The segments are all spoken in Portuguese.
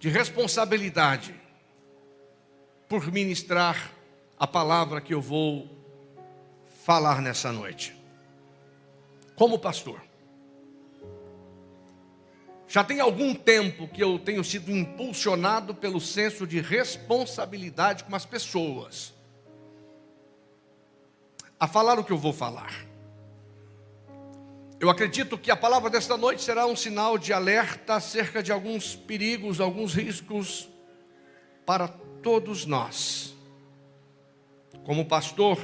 de responsabilidade por ministrar a palavra que eu vou falar nessa noite. Como pastor, já tem algum tempo que eu tenho sido impulsionado pelo senso de responsabilidade com as pessoas a falar o que eu vou falar. Eu acredito que a palavra desta noite será um sinal de alerta acerca de alguns perigos, alguns riscos para todos nós. Como pastor,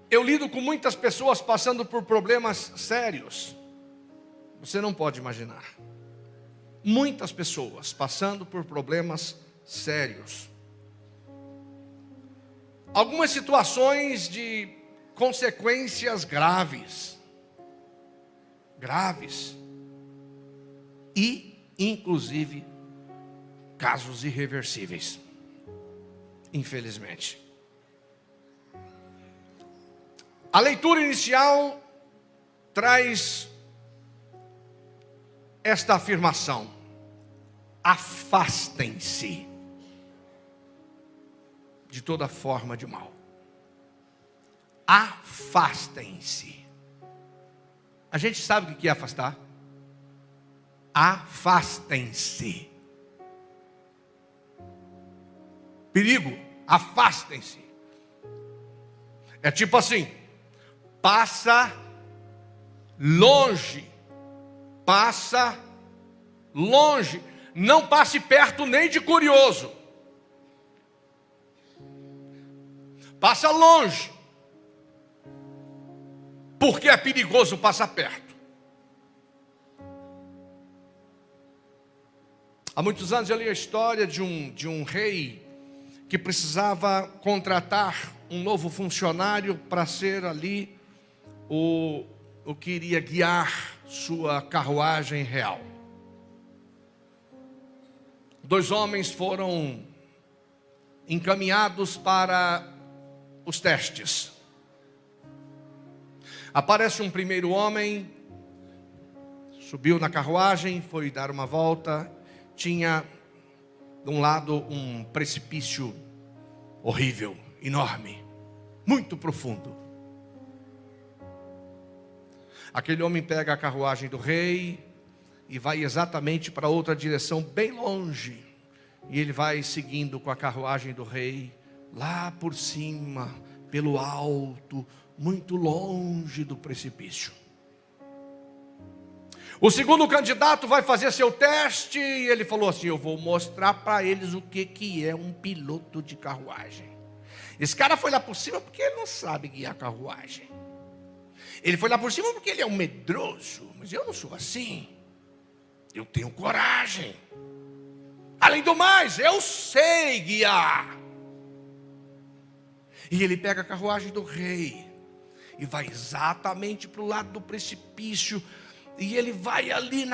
eu lido com muitas pessoas passando por problemas sérios. Você não pode imaginar. Muitas pessoas passando por problemas sérios. Algumas situações de consequências graves. E, inclusive, casos irreversíveis. Infelizmente. A leitura inicial traz esta afirmação: afastem-se de toda forma de mal. Afastem-se. A gente sabe o que é afastar? Afastem-se. Perigo, afastem-se. É tipo assim: passa longe. Passa longe. Não passe perto nem de curioso. Passa longe. Porque é perigoso passar perto. Há muitos anos eu li a história de um rei que precisava contratar um novo funcionário para ser ali o que iria guiar sua carruagem real. 2 homens foram encaminhados para os testes. Aparece um primeiro homem, subiu na carruagem, foi dar uma volta. Tinha de um lado um precipício horrível, enorme, muito profundo. Aquele homem pega a carruagem do rei e vai exatamente para outra direção, bem longe. E ele vai seguindo com a carruagem do rei, lá por cima, pelo alto, muito longe do precipício. O segundo candidato vai fazer seu teste e ele falou assim: eu vou mostrar para eles o que é um piloto de carruagem. Esse cara foi lá por cima porque ele não sabe guiar carruagem. Ele foi lá por cima porque ele é um medroso. Mas eu não sou assim. Eu tenho coragem. Além do mais, eu sei guiar. E ele pega a carruagem do rei e vai exatamente para o lado do precipício. E ele vai ali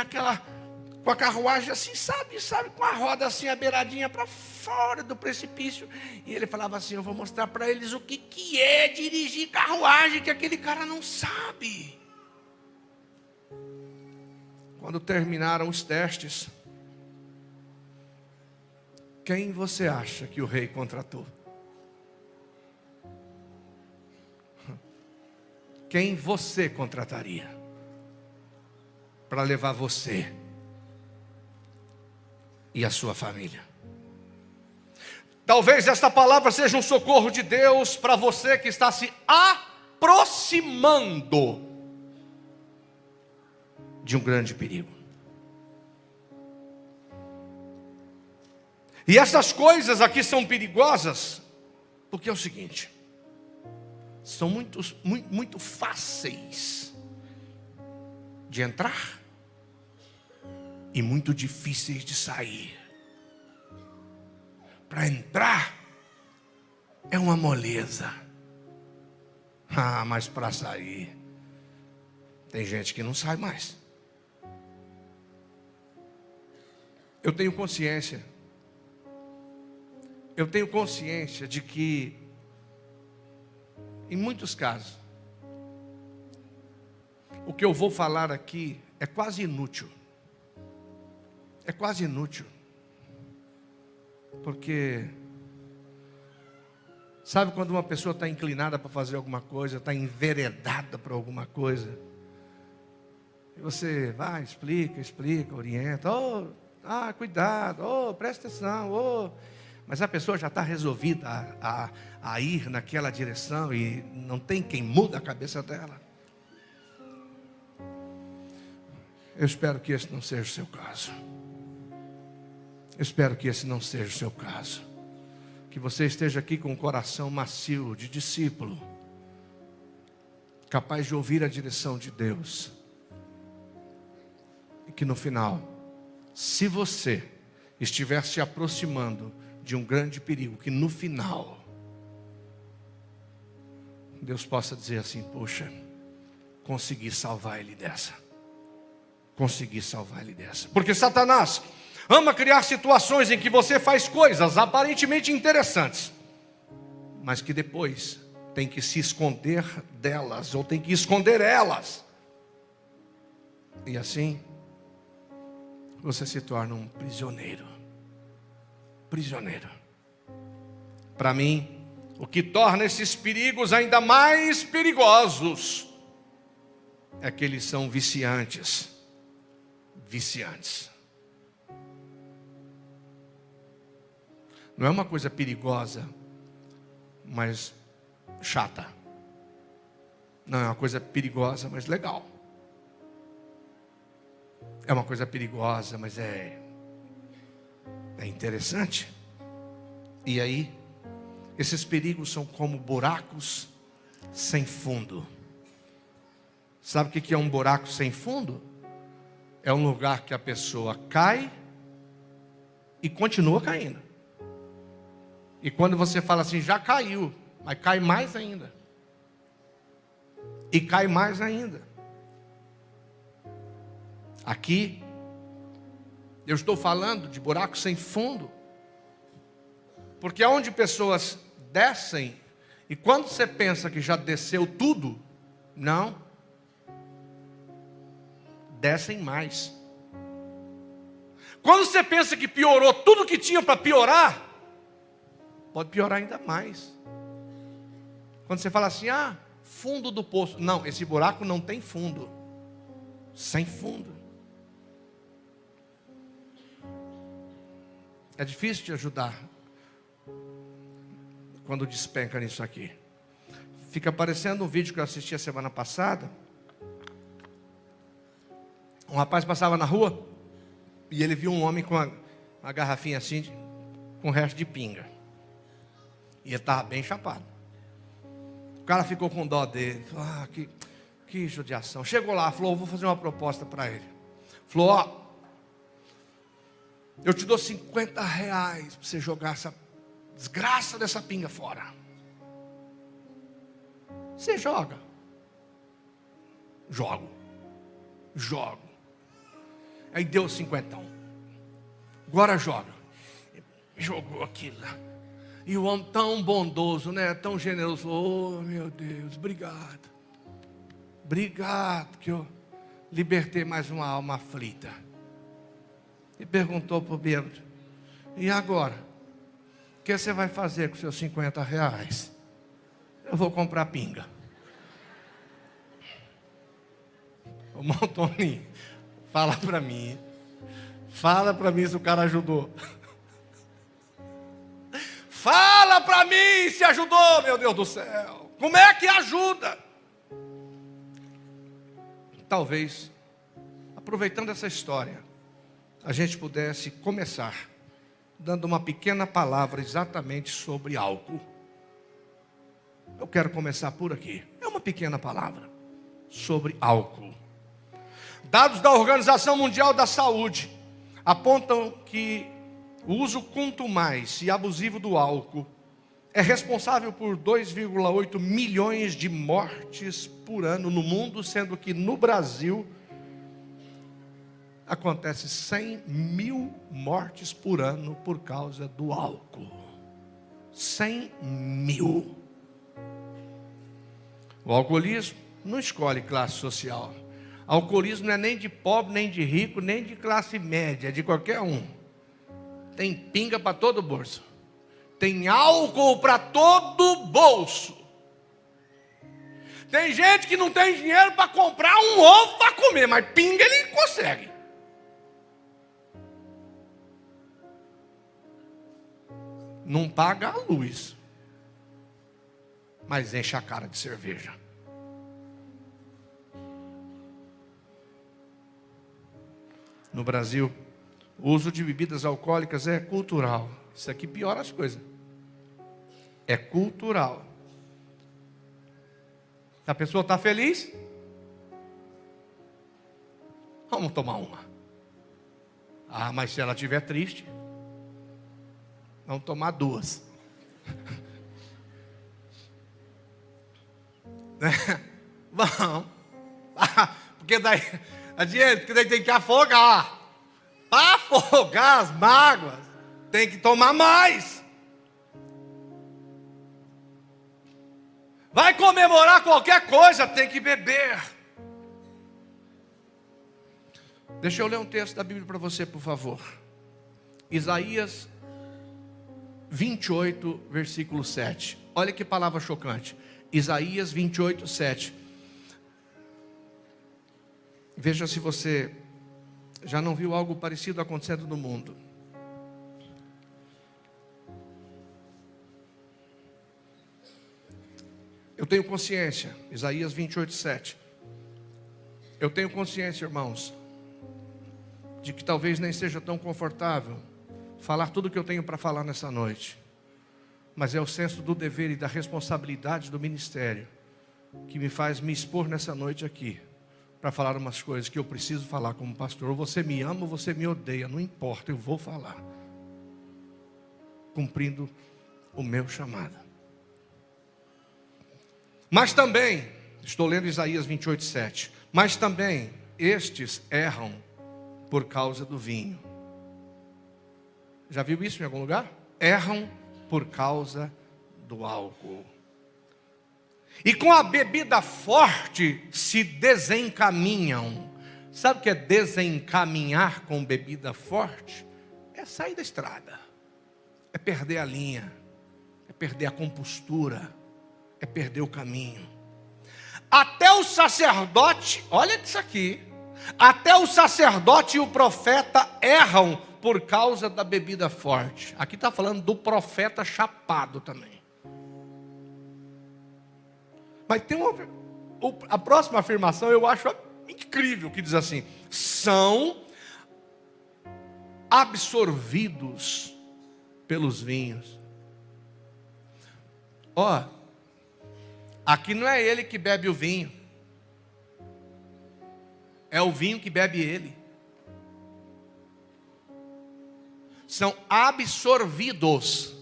com a carruagem assim, sabe, com a roda assim, a beiradinha para fora do precipício. E ele falava assim: eu vou mostrar para eles o que é dirigir carruagem, que aquele cara não sabe. Quando terminaram os testes, quem você acha que o rei contratou? Quem você contrataria para levar você e a sua família? Talvez esta palavra seja um socorro de Deus para você que está se aproximando de um grande perigo. E essas coisas aqui são perigosas porque é o seguinte: são muito fáceis de entrar e muito difíceis de sair. Para entrar é uma moleza. Mas para sair, tem gente que não sai mais. Eu tenho consciência de que, em muitos casos, o que eu vou falar aqui é quase inútil. é quase inútil. Porque, sabe quando uma pessoa está inclinada para fazer alguma coisa, está enveredada para alguma coisa, e você vai, explica, orienta, cuidado, presta atenção, mas a pessoa já está resolvida a ir naquela direção e não tem quem muda a cabeça dela. Eu espero que esse não seja o seu caso. Eu espero que esse não seja o seu caso. Que você esteja aqui com um coração macio de discípulo, capaz de ouvir a direção de Deus. E que no final, se você estiver se aproximando de um grande perigo, que no final Deus possa dizer assim: poxa, consegui salvar ele dessa. Consegui salvar ele dessa. Porque Satanás ama criar situações em que você faz coisas aparentemente interessantes, mas que depois tem que se esconder delas, ou tem que esconder elas. E assim, você se torna um prisioneiro. Prisioneiro. Para mim, o que torna esses perigos ainda mais perigosos é que eles são viciantes. Viciantes. Não é uma coisa perigosa, mas chata. Não é uma coisa perigosa, mas legal. É uma coisa perigosa, mas é interessante. E aí, esses perigos são como buracos sem fundo. Sabe o que é um buraco sem fundo? É um lugar que a pessoa cai e continua caindo. E quando você fala assim, já caiu, mas cai mais ainda. E cai mais ainda. Aqui, eu estou falando de buraco sem fundo. Porque é onde pessoas descem, e quando você pensa que já desceu tudo, não. Descem mais. Quando você pensa que piorou tudo que tinha para piorar, pode piorar ainda mais. Quando você fala assim, fundo do poço. Não, esse buraco não tem fundo. Sem fundo. É difícil te ajudar quando despenca nisso aqui. Fica parecendo um vídeo que eu assisti a semana passada. Um rapaz passava na rua e ele viu um homem com uma garrafinha assim, com resto de pinga. E ele estava bem chapado. O cara ficou com dó dele. Falou, que judiação. Chegou lá, falou, vou fazer uma proposta para ele. Falou, eu te dou R$50 para você jogar essa desgraça dessa pinga fora. Você joga? Jogo. Aí deu 50. Agora joga. Jogou aquilo. E o homem tão bondoso, né? Tão generoso. Oh, meu Deus, obrigado. Obrigado que eu libertei mais uma alma aflita. E perguntou para o bêbado, e agora? O que você vai fazer com seus R$50? Eu vou comprar pinga. Ô Maltoninho, fala para mim se o cara ajudou. Fala para mim se ajudou, meu Deus do céu. Como é que ajuda? Talvez, aproveitando essa história, a gente pudesse começar dando uma pequena palavra exatamente sobre álcool. Eu quero começar por aqui. É uma pequena palavra sobre álcool. Dados da Organização Mundial da Saúde apontam que o uso quanto mais e abusivo do álcool é responsável por 2,8 milhões de mortes por ano no mundo, sendo que no Brasil acontece 100 mil mortes por ano por causa do álcool. 100 mil. O alcoolismo não escolhe classe social. Alcoolismo não é nem de pobre, nem de rico, nem de classe média, é de qualquer um. Tem pinga para todo bolso. Tem álcool para todo bolso. Tem gente que não tem dinheiro para comprar um ovo para comer, mas pinga ele consegue. Não paga a luz, mas enche a cara de cerveja. No Brasil, o uso de bebidas alcoólicas é cultural. Isso aqui piora as coisas. É cultural. Se a pessoa está feliz, vamos tomar uma. Ah, mas se ela estiver triste, vamos tomar duas. Vamos. Porque daí tem que afogar. Para afogar as mágoas, tem que tomar mais. Vai comemorar qualquer coisa, tem que beber. Deixa eu ler um texto da Bíblia para você, por favor. Isaías 28, versículo 7. Olha que palavra chocante. Isaías 28, 7. Veja se você já não viu algo parecido acontecendo no mundo. Eu tenho consciência, Isaías 28, 7. Eu tenho consciência, irmãos, de que talvez nem seja tão confortável falar tudo o que eu tenho para falar nessa noite. Mas é o senso do dever e da responsabilidade do ministério que me faz me expor nessa noite aqui, para falar umas coisas que eu preciso falar como pastor. Ou você me ama ou você me odeia, não importa, eu vou falar, cumprindo o meu chamado. Mas também, estou lendo Isaías 28, 7. Mas também, estes erram por causa do vinho. Já viu isso em algum lugar? Erram por causa do álcool. E com a bebida forte se desencaminham. Sabe o que é desencaminhar com bebida forte? É sair da estrada. É perder a linha. É perder a compostura. É perder o caminho. Até o sacerdote, olha isso aqui. Até o sacerdote e o profeta erram por causa da bebida forte. Aqui está falando do profeta chapado também. Mas tem a próxima afirmação eu acho incrível, que diz assim: são absorvidos pelos vinhos. Ó, aqui não é ele que bebe o vinho, é o vinho que bebe ele. São absorvidos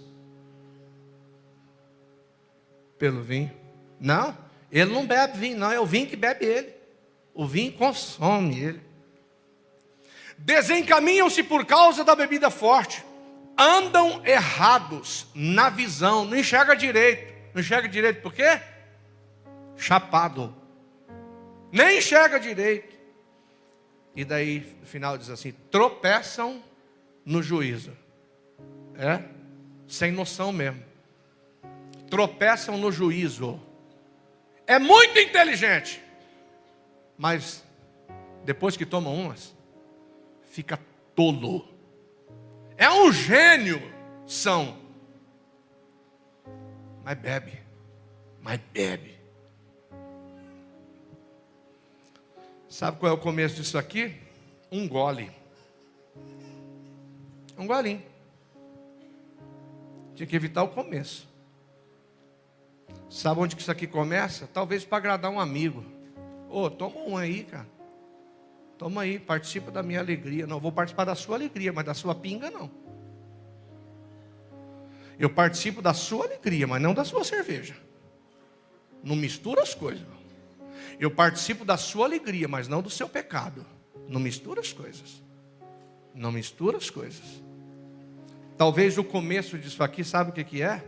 pelo vinho. Não, ele não bebe vinho, não, é o vinho que bebe ele. O vinho consome ele. Desencaminham-se por causa da bebida forte. Andam errados na visão, não enxerga direito. Não enxerga direito por quê? Chapado. Nem enxerga direito. E daí, no final diz assim: tropeçam no juízo. É? Sem noção mesmo. Tropeçam no juízo. É muito inteligente. Mas, depois que toma umas, fica tolo. É um gênio, são. Mas bebe. Mas bebe. Sabe qual é o começo disso aqui? Um gole. Um golinho. Tinha que evitar o começo. Sabe onde que isso aqui começa? Talvez para agradar um amigo. Ô, toma um aí, cara. Toma aí, participa da minha alegria. Não vou participar da sua alegria, mas da sua pinga não. Eu participo da sua alegria, mas não da sua cerveja. Não mistura as coisas. Eu participo da sua alegria, mas não do seu pecado. Não mistura as coisas. Não mistura as coisas. Talvez o começo disso aqui, sabe o que é?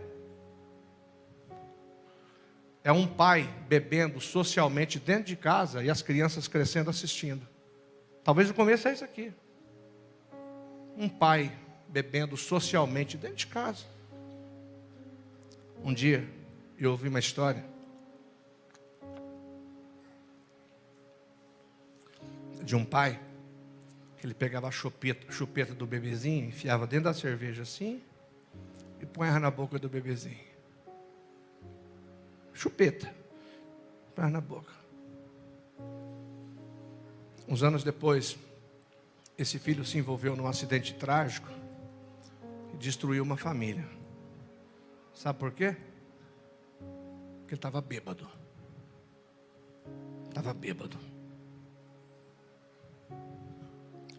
é um pai bebendo socialmente dentro de casa e as crianças crescendo assistindo. Talvez o começo é isso aqui. Um pai bebendo socialmente dentro de casa. Um dia eu ouvi uma história de um pai que ele pegava a chupeta do bebezinho, enfiava dentro da cerveja assim e punha na boca do bebezinho. Chupeta, punha na boca. Uns anos depois, esse filho se envolveu num acidente trágico e destruiu uma família. Sabe por quê? Porque ele estava bêbado. Estava bêbado.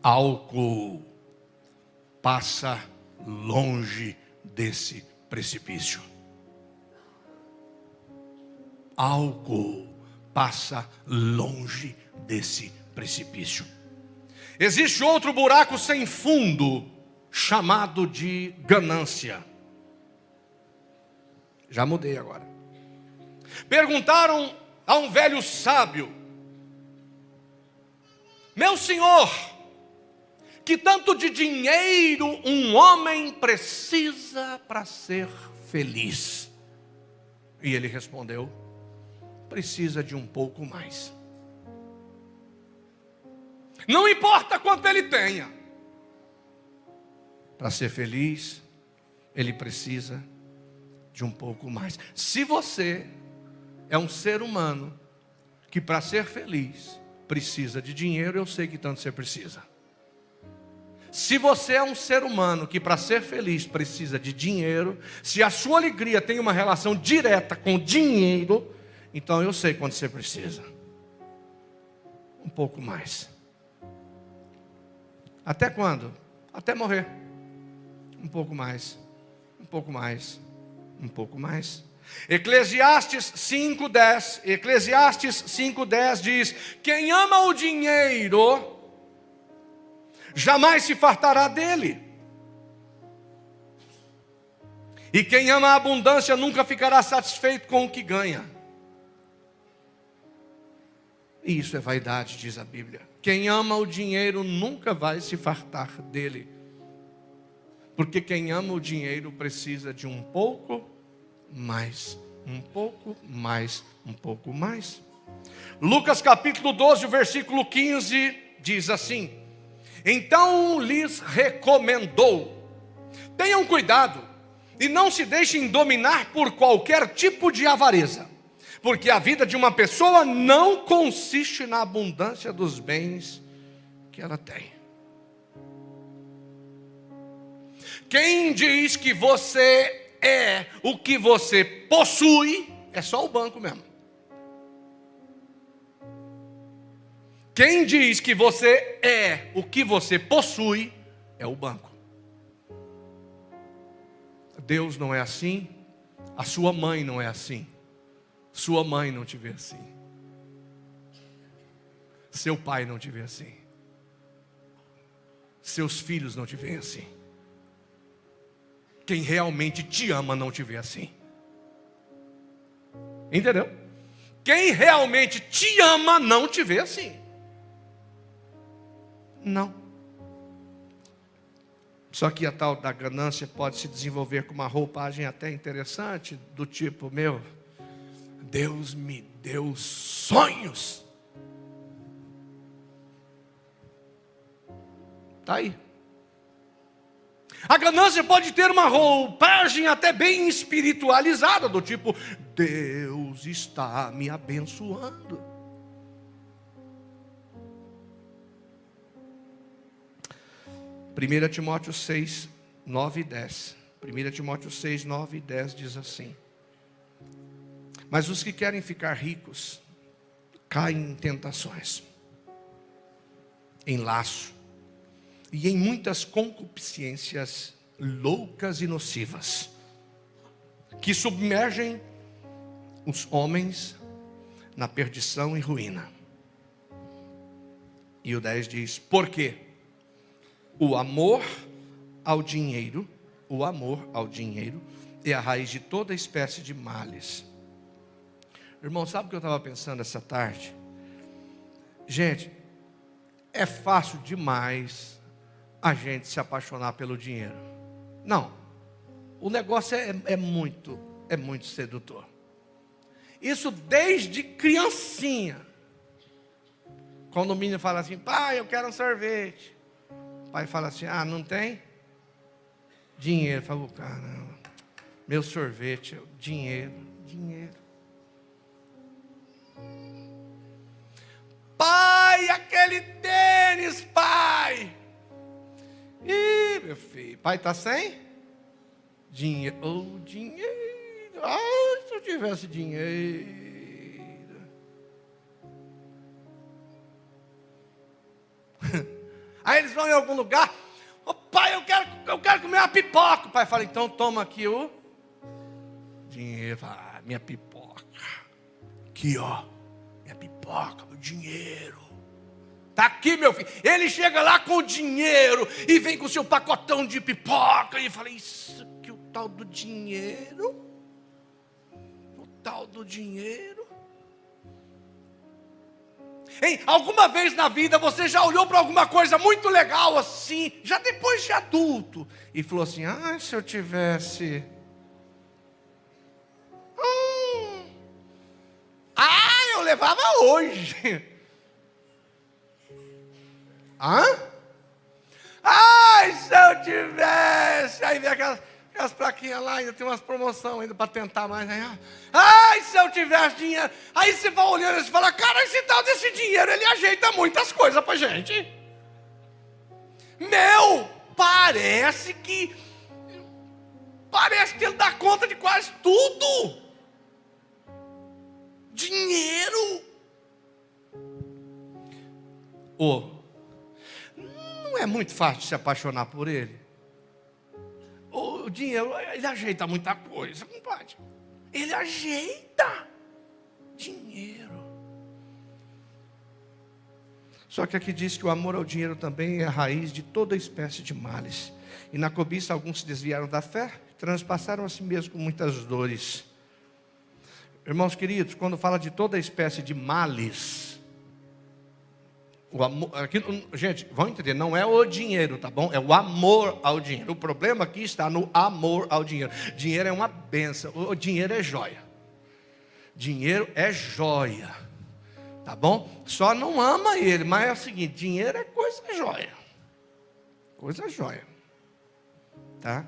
Álcool passa longe desse precipício. Álcool passa longe desse precipício. Existe outro buraco sem fundo, chamado de ganância. Já mudei agora. Perguntaram a um velho sábio: meu senhor, que tanto de dinheiro um homem precisa para ser feliz? E ele respondeu: precisa de um pouco mais. Não importa quanto ele tenha, para ser feliz, ele precisa de um pouco mais. Se você é um ser humano que para ser feliz precisa de dinheiro, eu sei que tanto você precisa. Se você é um ser humano que para ser feliz precisa de dinheiro, se a sua alegria tem uma relação direta com dinheiro, então eu sei quanto você precisa. Um pouco mais. Até quando? Até morrer. Um pouco mais. Um pouco mais. Um pouco mais. Eclesiastes 5:10. Eclesiastes 5:10 diz: quem ama o dinheiro jamais se fartará dele. E quem ama a abundância nunca ficará satisfeito com o que ganha. E isso é vaidade, diz a Bíblia. Quem ama o dinheiro nunca vai se fartar dele. Porque quem ama o dinheiro precisa de um pouco mais. Um pouco mais. Um pouco mais. Lucas capítulo 12, versículo 15 diz assim: então lhes recomendou: tenham cuidado e não se deixem dominar por qualquer tipo de avareza, porque a vida de uma pessoa não consiste na abundância dos bens que ela tem. Quem diz que você é o que você possui, é só o banco mesmo. Quem diz que você é o que você possui, é o banco. Deus não é assim, a sua mãe não é assim. Sua mãe não te vê assim. Seu pai não te vê assim. Seus filhos não te veem assim. Quem realmente te ama não te vê assim. Entendeu? Quem realmente te ama não te vê assim. Não. Só que a tal da ganância pode se desenvolver com uma roupagem até interessante, do tipo: meu, Deus me deu sonhos. Está aí. A ganância pode ter uma roupagem até bem espiritualizada, do tipo: Deus está me abençoando. 1 Timóteo 6, 9 e 10. 1 Timóteo 6, 9 e 10 diz assim: mas os que querem ficar ricos caem em tentações, em laço e em muitas concupiscências loucas e nocivas, que submergem os homens na perdição e ruína. E o 10 diz: porque o amor ao dinheiro é a raiz de toda espécie de males. Irmão, sabe o que eu estava pensando essa tarde? Gente, é fácil demais a gente se apaixonar pelo dinheiro. Não, o negócio é muito sedutor. Isso desde criancinha. Quando o menino fala assim, pai, eu quero um sorvete. O pai fala assim, ah, não tem? Dinheiro. Falou, caramba, meu sorvete, dinheiro. Pai, aquele tênis, pai. Ih, meu filho, pai está sem? Dinheiro. Oh, dinheiro. Ai, se eu tivesse dinheiro. Aí eles vão em algum lugar. Oh, pai, eu quero comer uma pipoca. O pai fala, então toma aqui o dinheiro. Ah, minha pipoca. Aqui, ó. Minha pipoca, meu dinheiro. Está aqui, meu filho. Ele chega lá com o dinheiro e vem com o seu pacotão de pipoca. E fala, isso aqui, o tal do dinheiro. O tal do dinheiro. Hein? Alguma vez na vida você já olhou para alguma coisa muito legal assim, já depois de adulto, e falou assim, ah, se eu tivesse... eu levava hoje. Hã? Ai, se eu tivesse... Aí vem aquelas plaquinhas lá, ainda tem umas promoções ainda para tentar mais. Aí, ai, se eu tivesse dinheiro. Aí você vai olhando e você fala, cara, esse tal desse dinheiro, ele ajeita muitas coisas para gente. Parece que ele dá conta de quase tudo. Dinheiro. Não é muito fácil se apaixonar por ele. O dinheiro, ele ajeita muita coisa, compadre. Ele ajeita dinheiro. Só que aqui diz que o amor ao dinheiro também é a raiz de toda espécie de males. E na cobiça alguns se desviaram da fé, transpassaram a si mesmo com muitas dores. Irmãos queridos, quando fala de toda espécie de males, o amor, aqui, gente, vão entender, não é o dinheiro, tá bom? É o amor ao dinheiro. O problema aqui está no amor ao dinheiro. Dinheiro é uma bênção, o dinheiro é joia. Dinheiro é joia, tá bom? Só não ama ele, mas é o seguinte, dinheiro é coisa joia. Coisa joia, tá?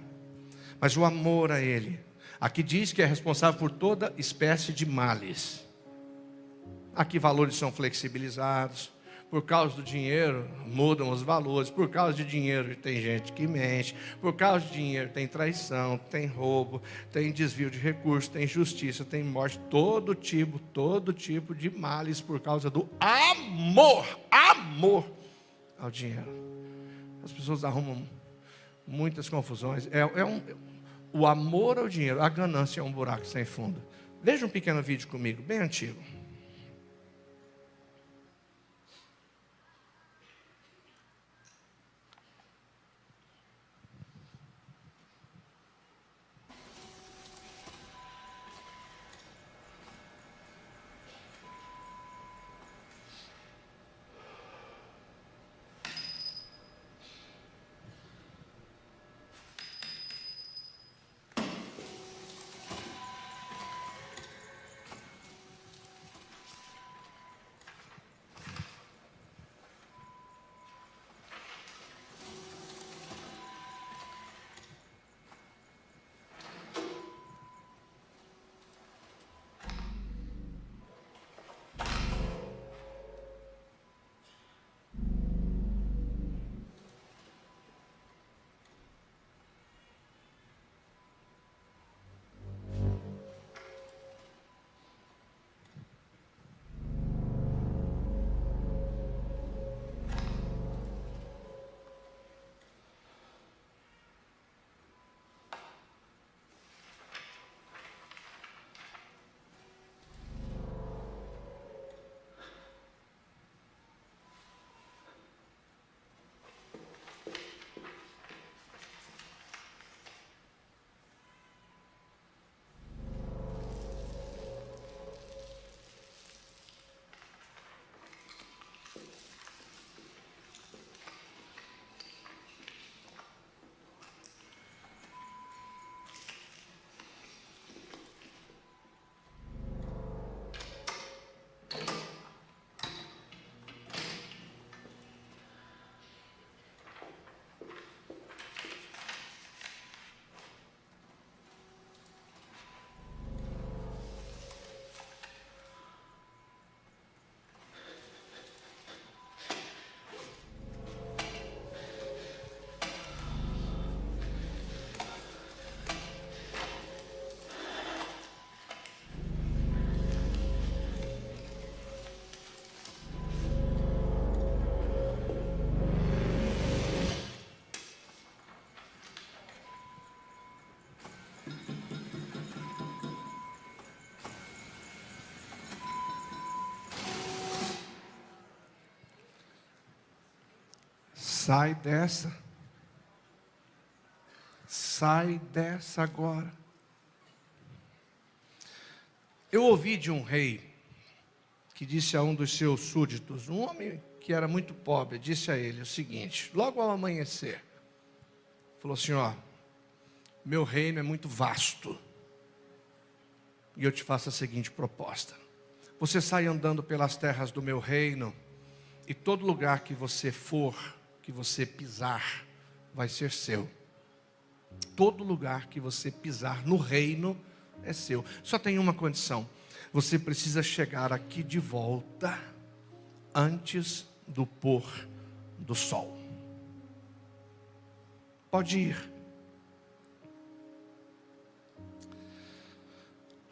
Mas o amor a ele, aqui diz que é responsável por toda espécie de males. Aqui valores são flexibilizados. Por causa do dinheiro, mudam os valores. Por causa de dinheiro, tem gente que mente. Por causa de dinheiro, tem traição, tem roubo, tem desvio de recursos, tem injustiça, tem morte. Todo tipo de males por causa do amor ao dinheiro. As pessoas arrumam muitas confusões. O amor ao dinheiro, a ganância é um buraco sem fundo. Veja um pequeno vídeo comigo, bem antigo. Sai dessa. Sai dessa agora. Eu ouvi de um rei que disse a um dos seus súditos, um homem que era muito pobre, disse a ele o seguinte, logo ao amanhecer, falou assim, ó, meu reino é muito vasto, e eu te faço a seguinte proposta, você sai andando pelas terras do meu reino, e todo lugar que você for, que você pisar, vai ser seu. Todo lugar que você pisar no reino é seu. Só tem uma condição. Você precisa chegar aqui de volta antes do pôr do sol. Pode ir.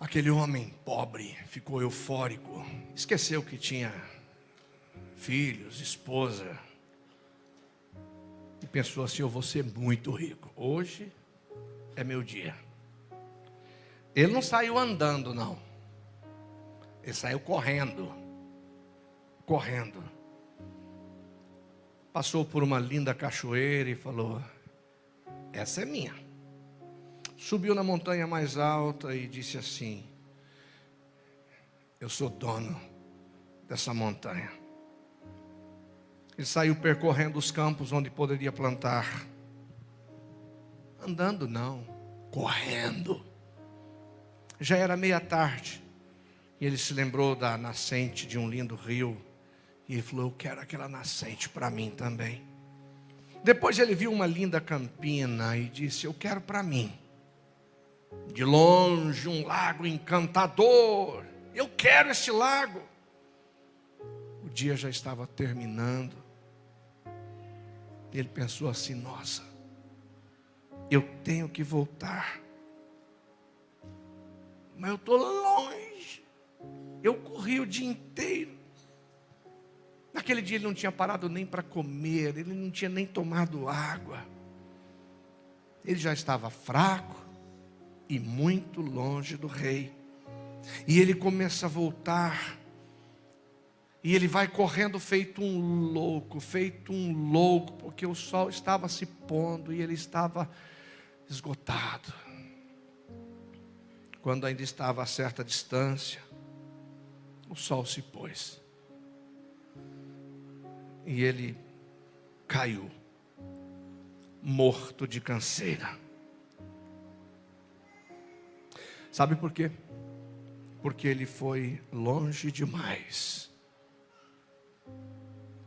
Aquele homem pobre ficou eufórico. Esqueceu que tinha filhos, esposa. E pensou assim, eu vou ser muito rico. Hoje é meu dia. Ele não saiu andando, não. Ele saiu correndo. Correndo. Passou por uma linda cachoeira e falou, essa é minha. Subiu na montanha mais alta e disse assim, eu sou dono dessa montanha. Ele saiu percorrendo os campos onde poderia plantar. Andando não, correndo. Já era meia-tarde. E ele se lembrou da nascente de um lindo rio. E ele falou, eu quero aquela nascente para mim também. Depois ele viu uma linda campina e disse, eu quero para mim. De longe um lago encantador. Eu quero este lago. O dia já estava terminando. E ele pensou assim, nossa, eu tenho que voltar. Mas eu estou longe. Eu corri o dia inteiro. Naquele dia ele não tinha parado nem para comer. Ele não tinha nem tomado água. Ele já estava fraco e muito longe do rei. E ele começa a voltar. E ele vai correndo feito um louco, porque o sol estava se pondo e ele estava esgotado. Quando ainda estava a certa distância, o sol se pôs. E ele caiu, morto de canseira. Sabe por quê? Porque ele foi longe demais,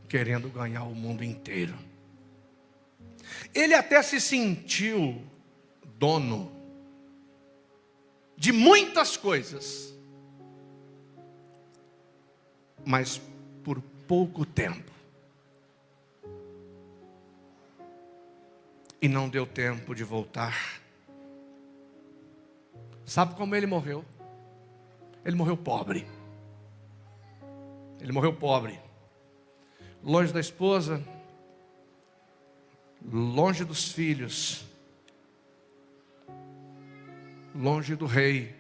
querendo ganhar o mundo inteiro. Ele até se sentiu dono de muitas coisas, mas por pouco tempo. E não deu tempo de voltar. Sabe como ele morreu? Ele morreu pobre. Ele morreu pobre. Longe da esposa, longe dos filhos, longe do rei.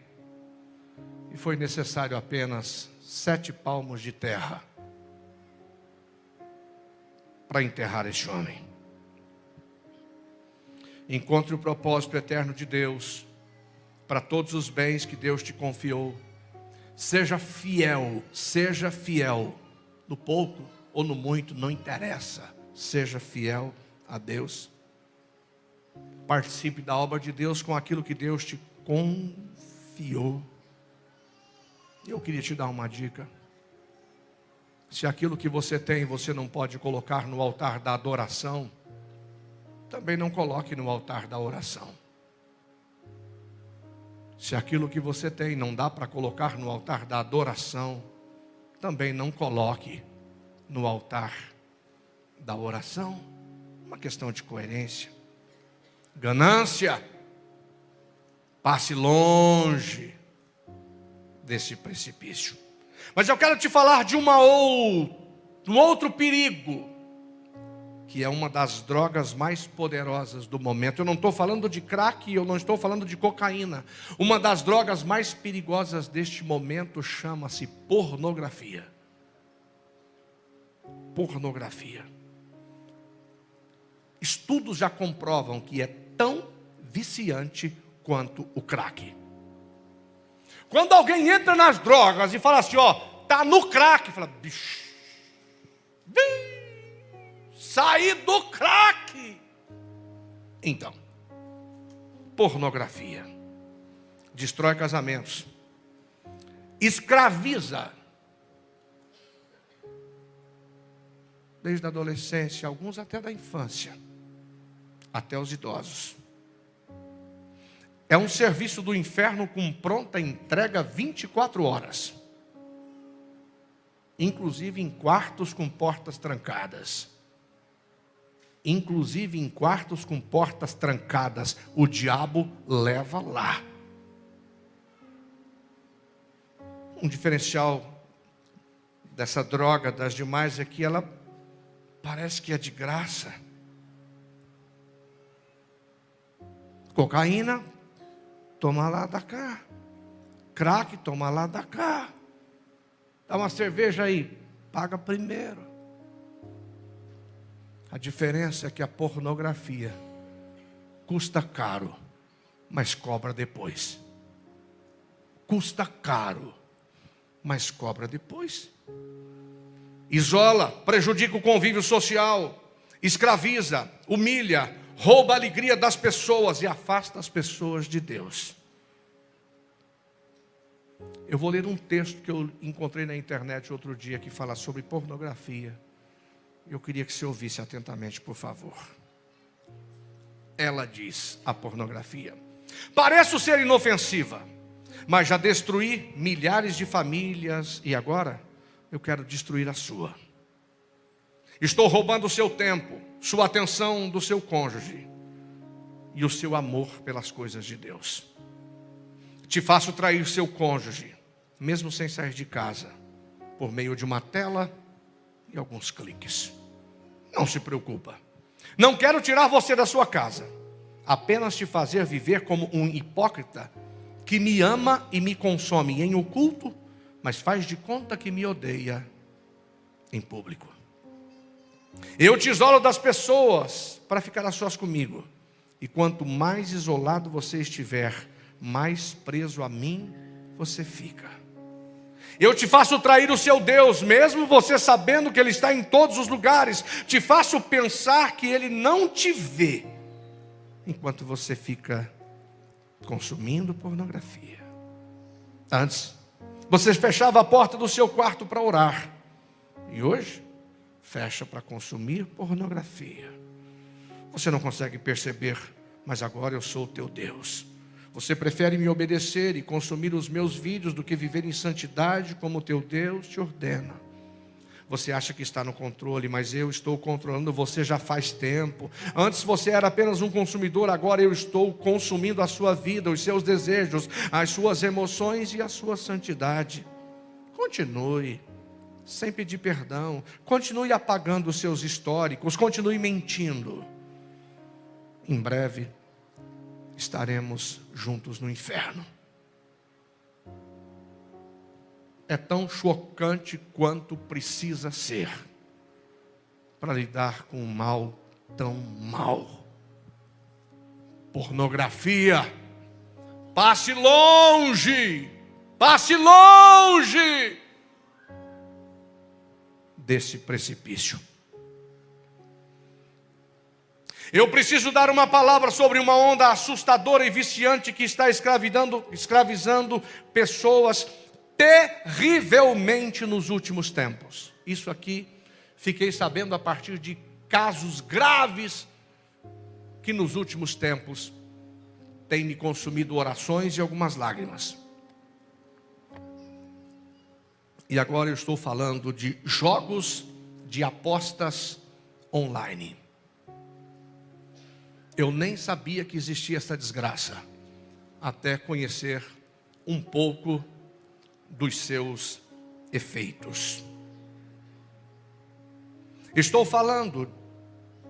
E foi necessário apenas 7 palmos de terra para enterrar este homem. Encontre o propósito eterno de Deus para todos os bens que Deus te confiou. Seja fiel no pouco ou no muito, não interessa. Seja fiel a Deus. Participe da obra de Deus com aquilo que Deus te confiou. Eu queria te dar uma dica. Se aquilo que você tem, você não pode colocar no altar da adoração, também não coloque no altar da oração. Se aquilo que você tem não dá para colocar no altar da adoração, também não coloque no altar da oração. Uma questão de coerência. Ganância, passe longe desse precipício. Mas eu quero te falar de um outro perigo, que é uma das drogas mais poderosas do momento. Eu não estou falando de crack, eu não estou falando de cocaína. Uma das drogas mais perigosas deste momento chama-se pornografia. Pornografia. estudos já comprovam que é tão viciante quanto o crack. Quando alguém entra nas drogas e fala assim, ó, tá no crack, fala, bicho, saí do crack. Então, pornografia destrói casamentos, escraviza, desde a adolescência, alguns até da infância, até os idosos. É um serviço do inferno com pronta entrega 24 horas. Inclusive em quartos com portas trancadas. Inclusive em quartos com portas trancadas, o diabo leva lá. Um diferencial dessa droga, das demais, é que ela parece que é de graça. Cocaína, toma lá da cá. Crack, toma lá da cá. Dá uma cerveja aí, paga primeiro. A diferença é que a pornografia custa caro, mas cobra depois. Custa caro, mas cobra depois. Isola, prejudica o convívio social, escraviza, humilha, rouba a alegria das pessoas e afasta as pessoas de Deus. Eu vou ler um texto que eu encontrei na internet outro dia que fala sobre pornografia. Eu queria que você ouvisse atentamente, por favor. Ela diz, a pornografia: pareço ser inofensiva, mas já destruí milhares de famílias e agora eu quero destruir a sua. Estou roubando o seu tempo, sua atenção do seu cônjuge e o seu amor pelas coisas de Deus. Te faço trair seu cônjuge, mesmo sem sair de casa, por meio de uma tela e alguns cliques. Não se preocupa. Não quero tirar você da sua casa, apenas te fazer viver como um hipócrita que me ama e me consome em oculto, mas faz de conta que me odeia em público. Eu te isolo das pessoas para ficar a sós comigo. E quanto mais isolado você estiver, mais preso a mim você fica. Eu te faço trair o seu Deus, mesmo você sabendo que Ele está em todos os lugares. Te faço pensar que Ele não te vê, enquanto você fica consumindo pornografia. Antes, você fechava a porta do seu quarto para orar. E hoje, fecha para consumir pornografia. Você não consegue perceber, mas agora eu sou o teu Deus. Você prefere me obedecer e consumir os meus vídeos do que viver em santidade como o teu Deus te ordena. Você acha que está no controle, mas eu estou controlando você já faz tempo. Antes você era apenas um consumidor, agora eu estou consumindo a sua vida, os seus desejos, as suas emoções e a sua santidade. Continue sem pedir perdão, continue apagando os seus históricos, continue mentindo. Em breve estaremos juntos no inferno. É tão chocante quanto precisa ser para lidar com um mal tão mau. Pornografia. Passe longe desse precipício. Eu preciso dar uma palavra sobre uma onda assustadora e viciante que está escravizando pessoas terrivelmente nos últimos tempos. Isso aqui fiquei sabendo a partir de casos graves que nos últimos tempos têm me consumido orações e algumas lágrimas. E agora eu estou falando de jogos de apostas online. Eu nem sabia que existia essa desgraça, até conhecer um pouco dos seus efeitos. Estou falando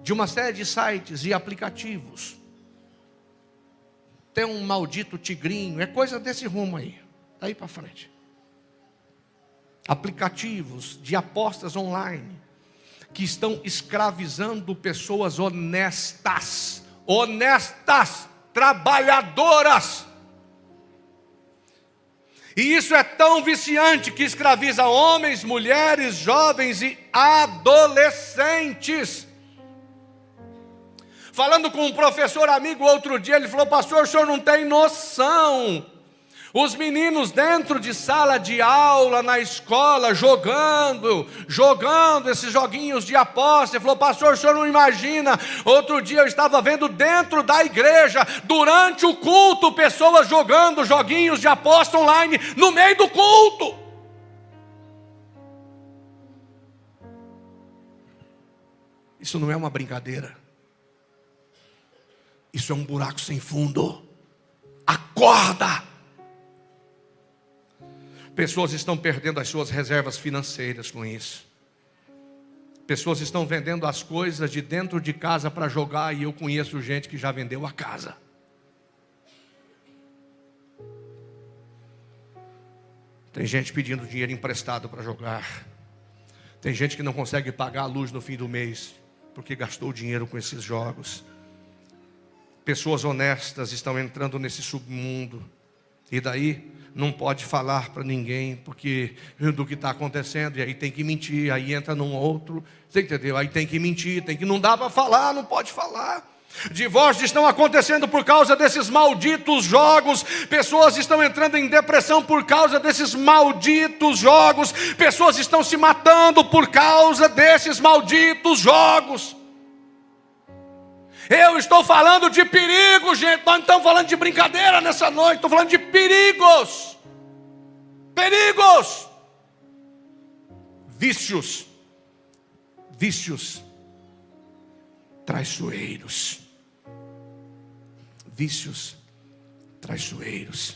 de uma série de sites e aplicativos. Tem um maldito tigrinho, é coisa desse rumo aí, daí para frente. Aplicativos de apostas online, que estão escravizando pessoas honestas, trabalhadoras. E isso é tão viciante que escraviza homens, mulheres, jovens e adolescentes. Falando com um professor amigo outro dia, ele falou: pastor, o senhor não tem noção. Os meninos dentro de sala de aula, na escola, jogando esses joguinhos de aposta. Ele falou: pastor, o senhor não imagina. Outro dia eu estava vendo dentro da igreja, durante o culto, pessoas jogando joguinhos de aposta online no meio do culto. Isso não é uma brincadeira. Isso é um buraco sem fundo. Acorda! Pessoas estão perdendo as suas reservas financeiras com isso. Pessoas estão vendendo as coisas de dentro de casa para jogar, e eu conheço gente que já vendeu a casa. Tem gente pedindo dinheiro emprestado para jogar. Tem gente que não consegue pagar a luz no fim do mês, porque gastou dinheiro com esses jogos. Pessoas honestas estão entrando nesse submundo, e daí não pode falar para ninguém porque do que está acontecendo, e aí tem que mentir, aí entra num outro, você entendeu? Aí tem que mentir, não dá para falar, não pode falar. Divórcios estão acontecendo por causa desses malditos jogos. Pessoas estão entrando em depressão por causa desses malditos jogos. Pessoas estão se matando por causa desses malditos jogos. Eu estou falando de perigo, gente. Nós não estamos falando de brincadeira nessa noite. Estou falando de perigos. Perigos. Vícios. Vícios traiçoeiros. Vícios traiçoeiros.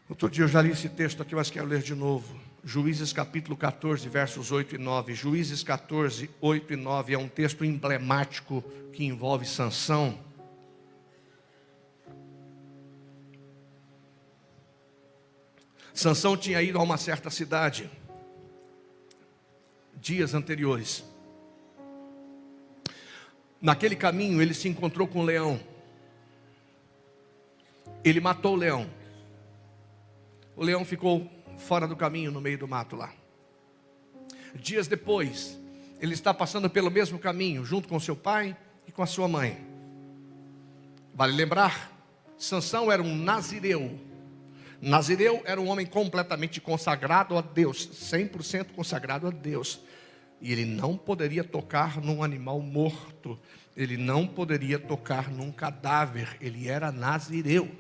Outro dia eu já li esse texto aqui, mas quero ler de novo. Juízes capítulo 14, versos 8 e 9. Juízes 14, 8 e 9 é um texto emblemático que envolve Sansão. Sansão tinha ido a uma certa cidade dias anteriores. Naquele caminho ele se encontrou com um leão. Ele matou o leão. O leão ficou fora do caminho, no meio do mato lá. Dias depois, ele está passando pelo mesmo caminho, junto com seu pai e com a sua mãe. Vale lembrar, Sansão era um nazireu. Nazireu era um homem completamente consagrado a Deus, 100% consagrado a Deus. E ele não poderia tocar num animal morto, ele não poderia tocar num cadáver, ele era nazireu.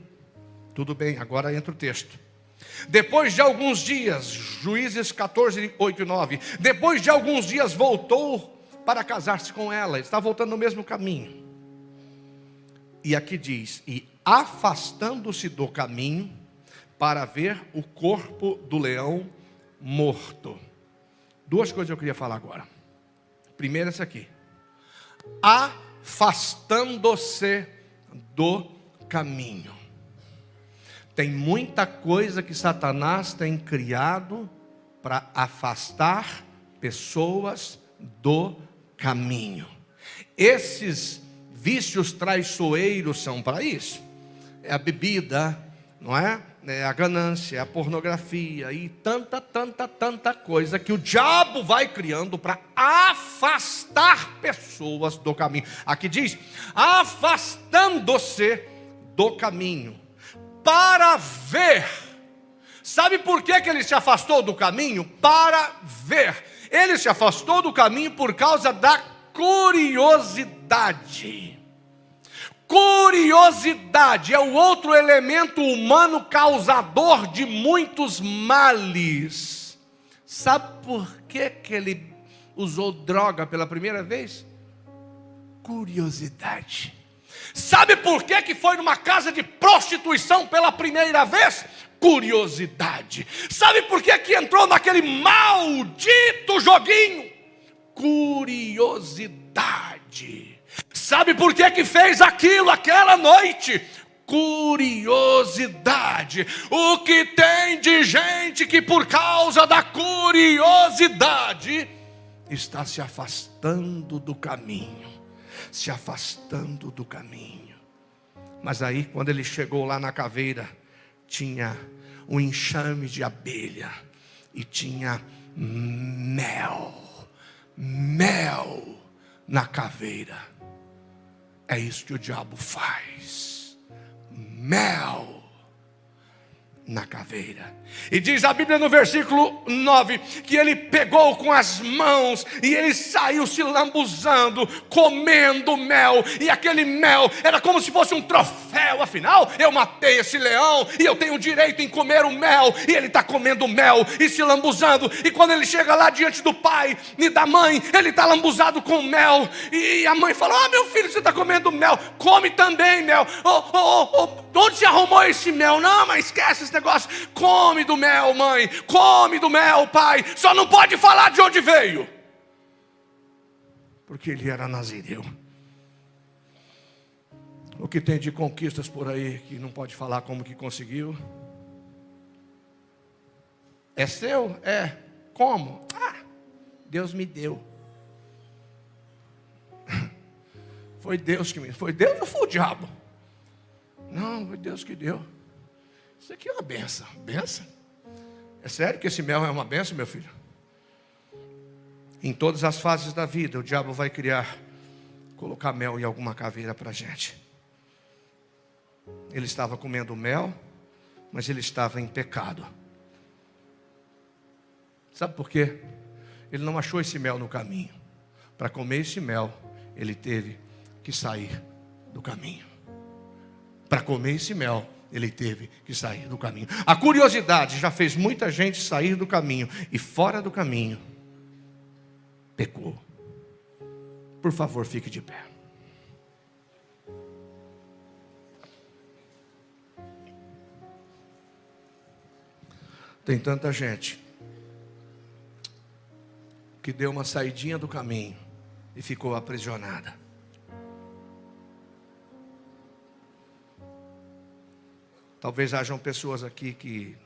Tudo bem, agora entra o texto. Depois de alguns dias, Juízes 14, 8 e 9. Depois de alguns dias voltou para casar-se com ela. Está voltando no mesmo caminho. E aqui diz: e afastando-se do caminho para ver o corpo do leão morto. Duas coisas eu queria falar agora. Primeiro essa aqui: afastando-se do caminho. Tem muita coisa que Satanás tem criado para afastar pessoas do caminho. Esses vícios traiçoeiros são para isso. É a bebida, não é? É a ganância, é a pornografia e tanta coisa que o diabo vai criando para afastar pessoas do caminho. Aqui diz: afastando-se do caminho para ver. Sabe por que ele se afastou do caminho? Para ver. Ele se afastou do caminho por causa da curiosidade. Curiosidade é o outro elemento humano causador de muitos males. Sabe por que ele usou droga pela primeira vez? Curiosidade. Sabe por que foi numa casa de prostituição pela primeira vez? Curiosidade. Sabe por que entrou naquele maldito joguinho? Curiosidade. Sabe por que fez aquilo aquela noite? curiosidade. O que tem de gente que por causa da curiosidade está se afastando do caminho, se afastando do caminho. Mas aí quando ele chegou lá na caveira, tinha um enxame de abelha e tinha mel na caveira. É isso que o diabo faz, mel na caveira. E diz a Bíblia no versículo 9, que ele pegou com as mãos e ele saiu se lambuzando, comendo mel, e aquele mel era como se fosse um troféu. Afinal, eu matei esse leão e eu tenho direito em comer o mel. E ele está comendo mel e se lambuzando, e quando ele chega lá diante do pai e da mãe, ele está lambuzado com mel, e a mãe fala: meu filho, você está comendo mel, come também mel. Onde se arrumou esse mel? Não, mas esquece esse negócio. Come do mel, mãe, come do mel, pai. Só não pode falar de onde veio, porque ele era nazireu. O que tem de conquistas por aí que não pode falar como que conseguiu? É seu? É. Como? Deus me deu. Foi Deus que me... Foi Deus ou foi o diabo? Não, foi Deus que deu. Isso aqui é uma benção. Benção? É sério que esse mel é uma benção, meu filho? Em todas as fases da vida, o diabo vai colocar mel em alguma caveira para a gente. Ele estava comendo mel, mas ele estava em pecado. Sabe por quê? Ele não achou esse mel no caminho. Para comer esse mel, ele teve que sair do caminho. Para comer esse mel, ele teve que sair do caminho. A curiosidade já fez muita gente sair do caminho, e fora do caminho, pecou. Por favor, fique de pé. Tem tanta gente que deu uma saidinha do caminho e ficou aprisionada. Talvez hajam pessoas aqui que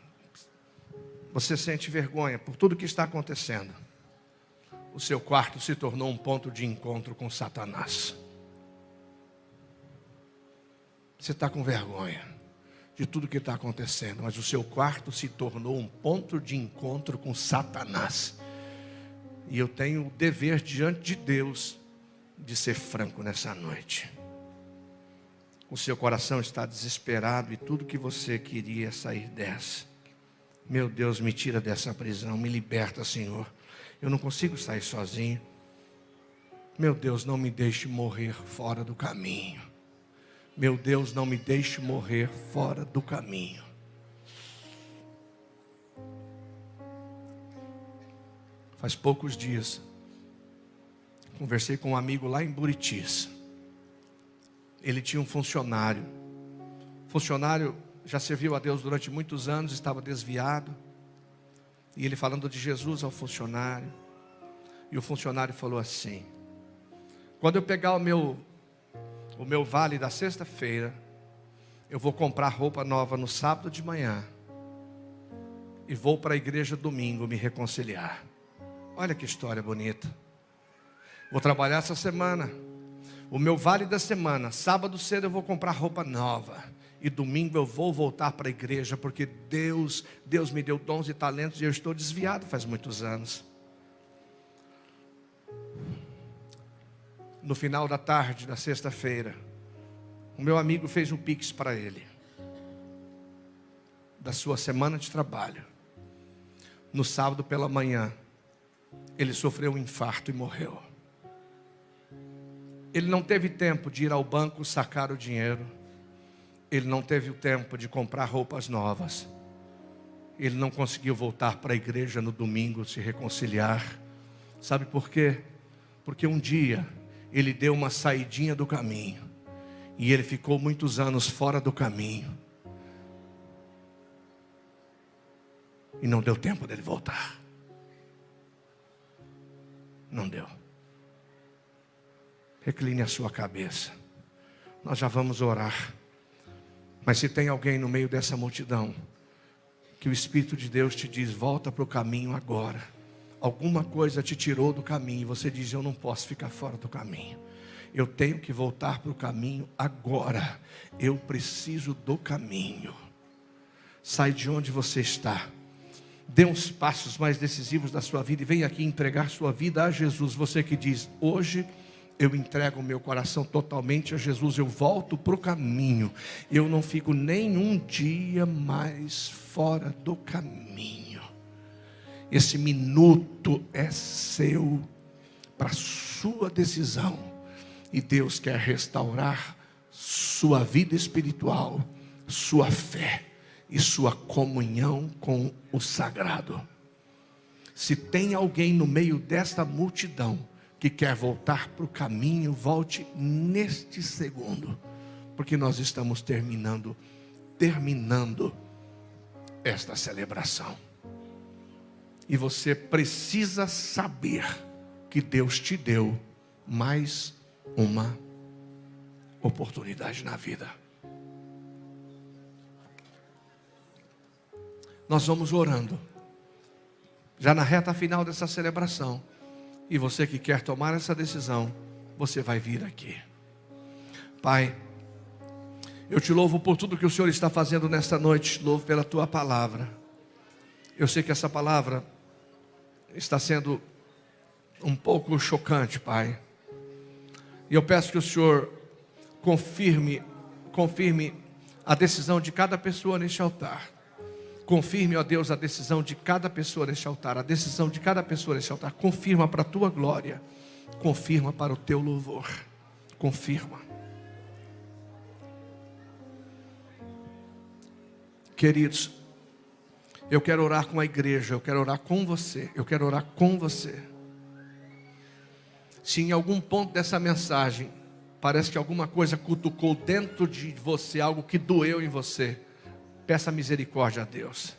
você sente vergonha por tudo que está acontecendo. O seu quarto se tornou um ponto de encontro com Satanás. Você está com vergonha de tudo que está acontecendo, mas o seu quarto se tornou um ponto de encontro com Satanás. E eu tenho o dever diante de Deus de ser franco nessa noite. O seu coração está desesperado e tudo que você queria sair dessa. Meu Deus, me tira dessa prisão, me liberta, Senhor. Eu não consigo sair sozinho. Meu Deus, não me deixe morrer fora do caminho. Meu Deus, não me deixe morrer fora do caminho. Faz poucos dias, conversei com um amigo lá em Buritis. Ele tinha um funcionário. O funcionário já serviu a Deus durante muitos anos, estava desviado. E ele falando de Jesus ao funcionário. E o funcionário falou assim: quando eu pegar o meu vale da sexta-feira, eu vou comprar roupa nova no sábado de manhã. E vou para a igreja domingo me reconciliar. Olha que história bonita. Vou trabalhar essa semana. O meu vale da semana, sábado cedo eu vou comprar roupa nova. E domingo eu vou voltar para a igreja, porque Deus me deu dons e talentos e eu estou desviado faz muitos anos. No final da tarde da sexta-feira, o meu amigo fez um pix para ele, da sua semana de trabalho. No sábado pela manhã, ele sofreu um infarto e morreu. Ele não teve tempo de ir ao banco sacar o dinheiro. Ele não teve o tempo de comprar roupas novas. Ele não conseguiu voltar para a igreja no domingo se reconciliar. Sabe por quê? Porque um dia ele deu uma saidinha do caminho. E ele ficou muitos anos fora do caminho. E não deu tempo dele voltar. Não deu. Recline a sua cabeça. Nós já vamos orar. Mas se tem alguém no meio dessa multidão, que o Espírito de Deus te diz, volta para o caminho agora. Alguma coisa te tirou do caminho, e você diz, eu não posso ficar fora do caminho. Eu tenho que voltar para o caminho agora. Eu preciso do caminho. Sai de onde você está. Dê uns passos mais decisivos da sua vida e venha aqui entregar sua vida a Jesus. Você que diz, hoje eu entrego o meu coração totalmente a Jesus. Eu volto para o caminho. Eu não fico nenhum dia mais fora do caminho. Esse minuto é seu para sua decisão. E Deus quer restaurar sua vida espiritual, sua fé e sua comunhão com o sagrado. Se tem alguém no meio desta multidão que quer voltar para o caminho, volte neste segundo, porque nós estamos terminando esta celebração. E você precisa saber que Deus te deu mais uma oportunidade na vida. Nós vamos orando, já na reta final dessa celebração. E você que quer tomar essa decisão, você vai vir aqui. Pai, eu te louvo por tudo que o Senhor está fazendo nesta noite. Te louvo pela tua palavra. Eu sei que essa palavra está sendo um pouco chocante, Pai. E eu peço que o Senhor confirme a decisão de cada pessoa neste altar. Confirme, ó Deus, a decisão de cada pessoa neste altar. A decisão de cada pessoa neste altar. Confirma para a tua glória. Confirma para o teu louvor. Confirma. Queridos, eu quero orar com a igreja. Eu quero orar com você. Eu quero orar com você. Se em algum ponto dessa mensagem parece que alguma coisa cutucou dentro de você, algo que doeu em você, peça misericórdia a Deus.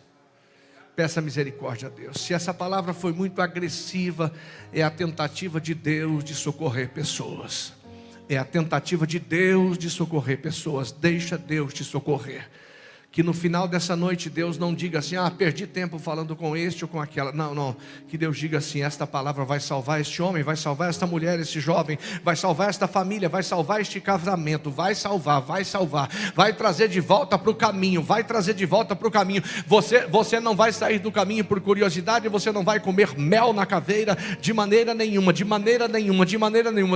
Peça misericórdia a Deus. Se essa palavra foi muito agressiva, é a tentativa de Deus de socorrer pessoas. É a tentativa de Deus de socorrer pessoas. Deixa Deus te socorrer. Que no final dessa noite Deus não diga assim, perdi tempo falando com este ou com aquela. Não, que Deus diga assim, esta palavra vai salvar este homem, vai salvar esta mulher, este jovem, vai salvar esta família, vai salvar este casamento, vai salvar, vai trazer de volta para o caminho, vai trazer de volta para o caminho. Você não vai sair do caminho por curiosidade, você não vai comer mel na caveira, de maneira nenhuma.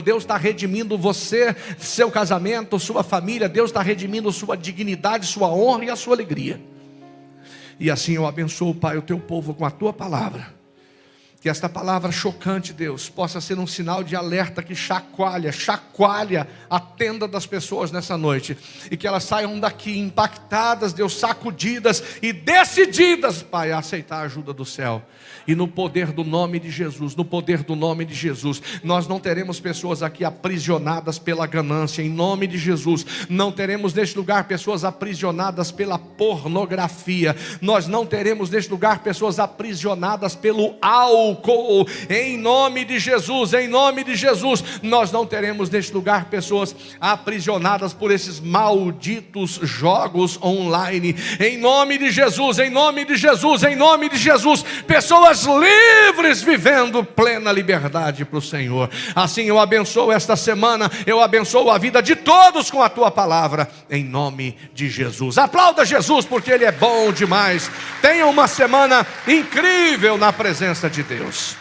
Deus está redimindo você, seu casamento, sua família. Deus está redimindo sua dignidade, sua honra e a sua alegria. E assim eu abençoo, Pai, o teu povo com a tua palavra. Que esta palavra chocante, Deus, possa ser um sinal de alerta que chacoalha a tenda das pessoas nessa noite. E que elas saiam daqui impactadas, Deus, sacudidas e decididas, Pai, a aceitar a ajuda do céu. E no poder do nome de Jesus, nós não teremos pessoas aqui aprisionadas pela ganância, em nome de Jesus. Não teremos neste lugar pessoas aprisionadas pela pornografia. Nós não teremos neste lugar pessoas aprisionadas pelo álcool, em nome de Jesus. Nós não teremos neste lugar pessoas aprisionadas por esses malditos jogos online, em nome de Jesus, pessoas livres vivendo plena liberdade para o Senhor. Assim eu abençoo esta semana, eu abençoo a vida de todos com a tua palavra, em nome de Jesus. Aplauda Jesus, porque Ele é bom demais. Tenha uma semana incrível na presença de Deus.